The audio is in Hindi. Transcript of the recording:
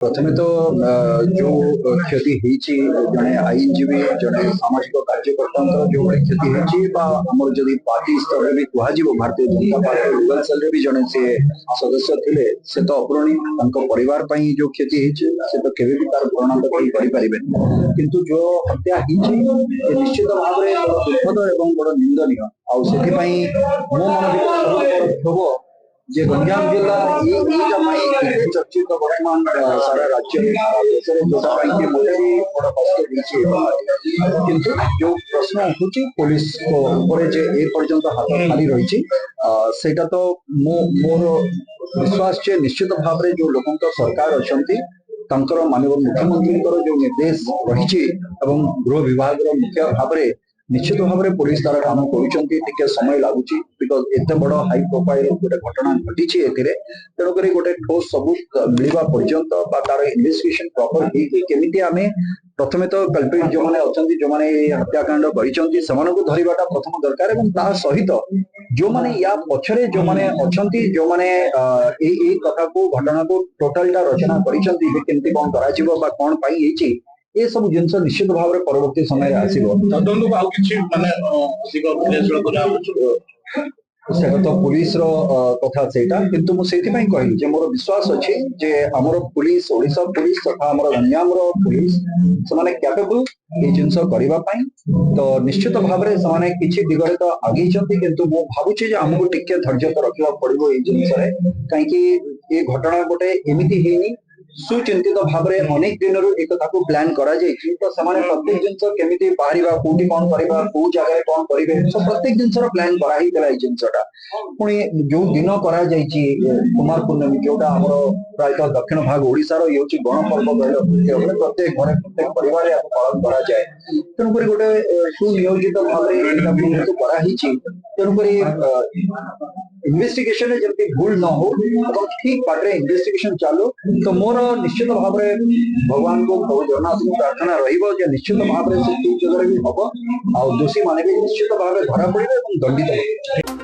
प्रथमे तो जो क्षति होईची जने आईनजीवी जने सामाजिक कार्यकर्ता जो बड़ी क्षति होईची बा हमर जदी पार्टी स्तर रे भी कुहा जीवो Bharatiya Janata party legal cell रे भी जने से सदस्य थिले से तो अग्रणी तांको परिवार पई जो क्षति होईची से तो केबे भी तार भरण तो करि परिबे किंतु जो हत्या होईची ए निश्चित भाव रे दुखद एवं बड़ निंदनीय आ सेति पई मो मन भितर होबो जे गंजाम जिला ये चर्चित वर्तमान सारा राज्य देश में जोटा पाई मते भी बड़ कष्ट दीची किंतु जो प्रश्न उठुची पुलिस को ऊपर जे ए पर्यंत हाथ खाली रही सेटा तो मोर विश्वास जे निश्चित भाव रे जो लोगों का सरकार अछंती तांकर माननीय मुख्यमंत्री जो निर्देश रही गृह विभाग मुख्य भाव में निश्चित भाव में पुलिस तार काम कर समय लगुच बिकज एत बड़ हाई प्रोफाइल गोटे घटना घटी तेणुक गोटे ठोस सबूत मिलवा पर्यंत तार इन्वेस्टिगेशन प्रॉपर केमी आम प्रथमे तो कल्प्रिट जो मैंने अच्छा जो मैंने हत्याकांड कर धरवाटा प्रथम दरकार सहित जो मैंने या पछरे जो मैंने अच्छा जो मैंने कथा को घटना को टोटालटा रचना करमती कौन कौन ये सब जिनस निश्चित भाव में परवर्ती समय सेटा तो पुलिस रो कथा सेटा किंतु मु सेति पई कहली जे मोर विश्वास अछि जे हमर पुलिस ओडिसा पुलिस तथा हमर गंजाम रो पुलिस से माने कैपेबल ए जिनस करिवा पई तो निश्चित भाव में से किछि दिगरे तो आगे चंती किंतु मु भाबुछि जे हमहु टिके धैर्य तो रखिबा पड़िबो ए जिनस रे काहे कि ए घटना गोटे एमिति हेनी सुचिंतित भाव में अनेक दिन एक प्लान करा तो सामान्य प्रत्येक जिनस केमिति बाहरिबा कोठी कौन करबा को जगह कौन करिवे सब प्रत्येक जिनसर प्लान करा ही तला जिनसटा पुणी जो दिन करा जाईची कुमार पूर्णमी जोटा हमर प्रायतः दक्षिण भाग ओडिसा रो योची गणपर्व कहले प्रत्येक घरे प्रत्येक परिवार या पालन करा जाए तेणु करी गोटे सुनियोजित भाव में करा हिची तेणु करी इन्वेस्टिगेशन जब भूल न हो और ठीक बाटे इन्वेस्टिगेशन चालू तो मोर निश्चित भाव में भगवान को जगन्नाथ को प्रार्थना रही निश्चित भाव में ठीक जगह भी हम आ दोषी माने भी निश्चित भाव में धरा पड़े दंडित